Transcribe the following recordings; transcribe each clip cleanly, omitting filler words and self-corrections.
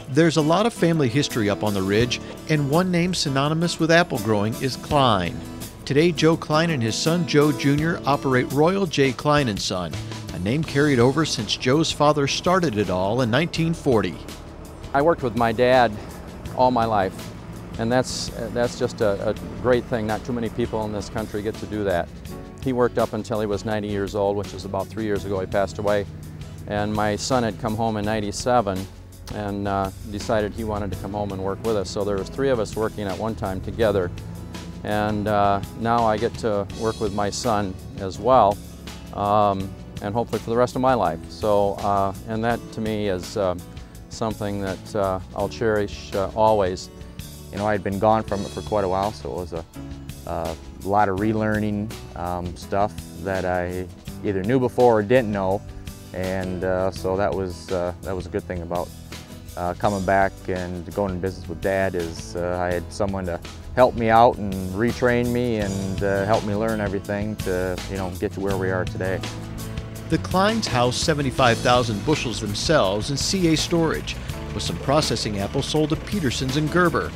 There's a lot of family history up on the ridge, and one name synonymous with apple growing is Klein. Today, Joe Klein and his son Joe Jr. operate Royal J. Klein & Son, a name carried over since Joe's father started it all in 1940. I worked with my dad all my life, and that's just a great thing. Not too many people in this country get to do that. He worked up until he was 90 years old, which is about 3 years ago he passed away. And my son had come home in '97 and decided he wanted to come home and work with us. So there was 3 of us working at one time together. And now I get to work with my son as well, and hopefully for the rest of my life. So, and that to me is something that I'll cherish always. You know, I'd been gone from it for quite a while, so it was a lot of relearning stuff that I either knew before or didn't know, and so that was a good thing about coming back and going in business with Dad. Is I had someone to help me out and retrain me and help me learn everything to, you know, get to where we are today. The Kleins house 75,000 bushels themselves in CA storage, with some processing apples sold to Peterson's and Gerber.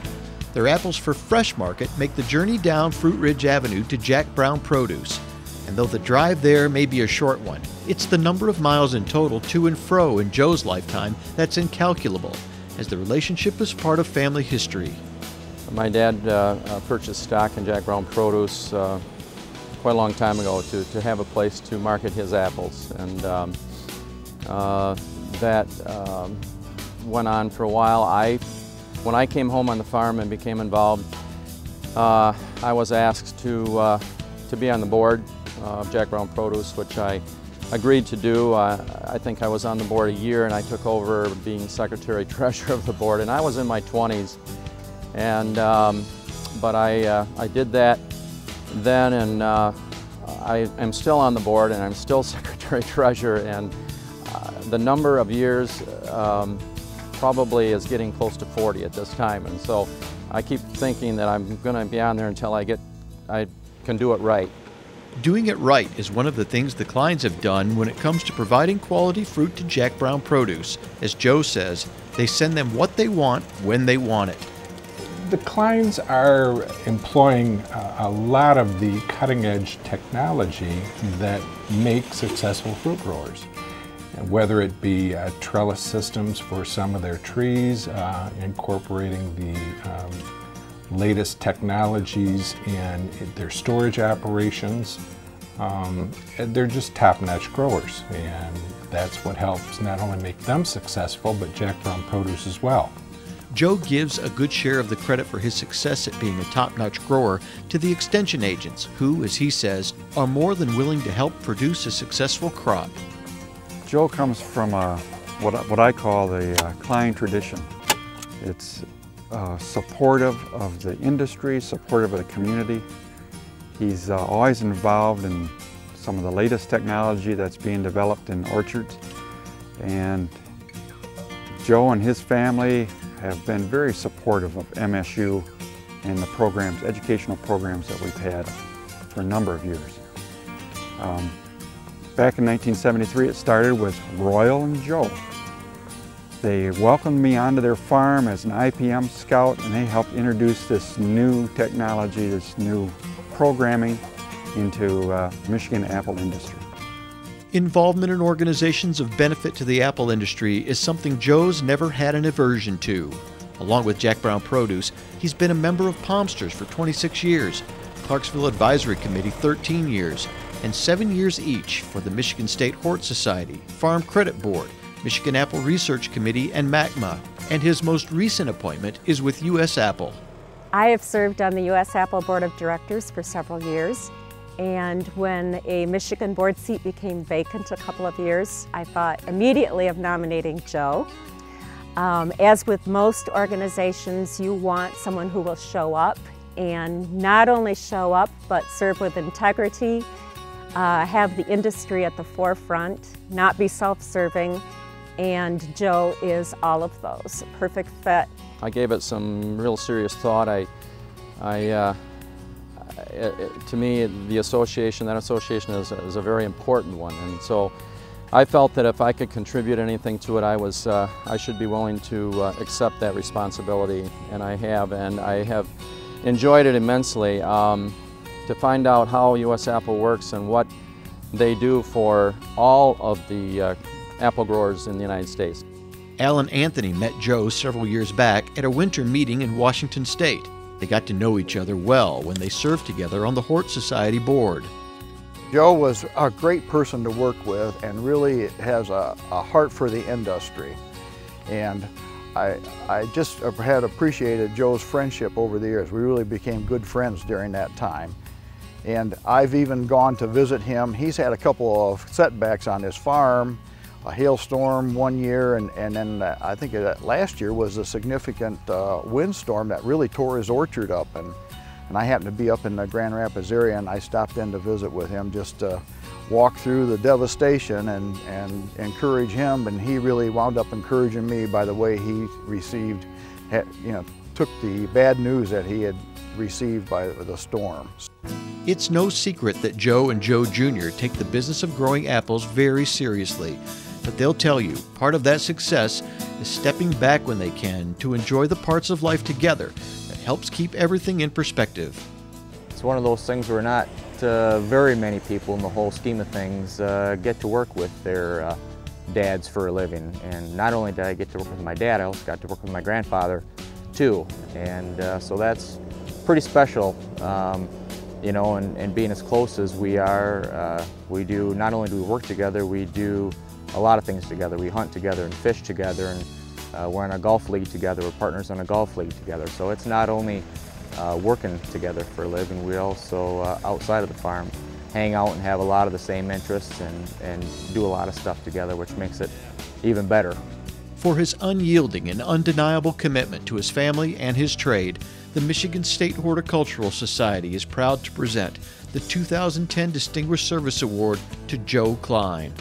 Their apples for fresh market make the journey down Fruit Ridge Avenue to Jack Brown Produce. And though the drive there may be a short one, it's the number of miles in total to and fro in Joe's lifetime that's incalculable, as the relationship is part of family history. My dad purchased stock in Jack Brown Produce quite a long time ago to have a place to market his apples, and that went on for a while. When I came home on the farm and became involved, I was asked to be on the board of Jack Brown Produce, which I agreed to do. I think I was on the board a year, and I took over being secretary-treasurer of the board, and I was in my 20s. And but I did that then, and I am still on the board, and I'm still secretary-treasurer, and the number of years probably is getting close to 40 at this time, and so I keep thinking that I'm going to be on there until I can do it right. Doing it right is one of the things the Kleins have done when it comes to providing quality fruit to Jack Brown Produce. As Joe says, they send them what they want when they want it. The Kleins are employing a lot of the cutting-edge technology that make successful fruit growers. Whether it be trellis systems for some of their trees, incorporating the latest technologies in their storage operations. They're just top-notch growers, and that's what helps not only make them successful, but Jack Brown Produce as well. Joe gives a good share of the credit for his success at being a top-notch grower to the extension agents who, as he says, are more than willing to help produce a successful crop. Joe comes from what I call the Klein tradition. It's supportive of the industry, supportive of the community. He's always involved in some of the latest technology that's being developed in orchards. And Joe and his family have been very supportive of MSU and the programs, educational programs that we've had for a number of years. Back in 1973, it started with Royal and Joe. They welcomed me onto their farm as an IPM scout, and they helped introduce this new technology, this new programming into Michigan apple industry. Involvement in organizations of benefit to the apple industry is something Joe's never had an aversion to. Along with Jack Brown Produce, he's been a member of Pompsters for 26 years, Clarksville Advisory Committee 13 years, and 7 years each for the Michigan State Hort Society, Farm Credit Board, Michigan Apple Research Committee, and MACMA. And his most recent appointment is with U.S. Apple. I have served on the U.S. Apple Board of Directors for several years. And when a Michigan board seat became vacant a couple of years, I thought immediately of nominating Joe. As with most organizations, you want someone who will show up, and not only show up, but serve with integrity, have the industry at the forefront, not be self-serving, and Joe is all of those. A perfect fit. I gave it some real serious thought. To me, that association is a very important one, and so I felt that if I could contribute anything to it, I should be willing to accept that responsibility, and I have enjoyed it immensely. To find out how U.S. Apple works and what they do for all of the apple growers in the United States. Al and Anthony met Joe several years back at a winter meeting in Washington State. They got to know each other well when they served together on the Hort Society board. Joe was a great person to work with and really has a heart for the industry. And I just had appreciated Joe's friendship over the years. We really became good friends during that time. And I've even gone to visit him. He's had a couple of setbacks on his farm, a hailstorm one year, and then I think last year was a significant windstorm that really tore his orchard up. And I happened to be up in the Grand Rapids area, and I stopped in to visit with him just to walk through the devastation and encourage him. And he really wound up encouraging me by the way he took the bad news that he had received by the storm. It's no secret that Joe and Joe Jr. take the business of growing apples very seriously, but they'll tell you part of that success is stepping back when they can to enjoy the parts of life together that helps keep everything in perspective. It's one of those things where not very many people in the whole scheme of things get to work with their dads for a living. And not only did I get to work with my dad, I also got to work with my grandfather too. And so that's pretty special, you know, and being as close as we are, not only do we work together, we do a lot of things together. We hunt together and fish together, and we're in a golf league together. We're partners in a golf league together. So it's not only working together for a living, we also, outside of the farm, hang out and have a lot of the same interests and do a lot of stuff together, which makes it even better. For his unyielding and undeniable commitment to his family and his trade, the Michigan State Horticultural Society is proud to present the 2010 Distinguished Service Award to Joe Klein.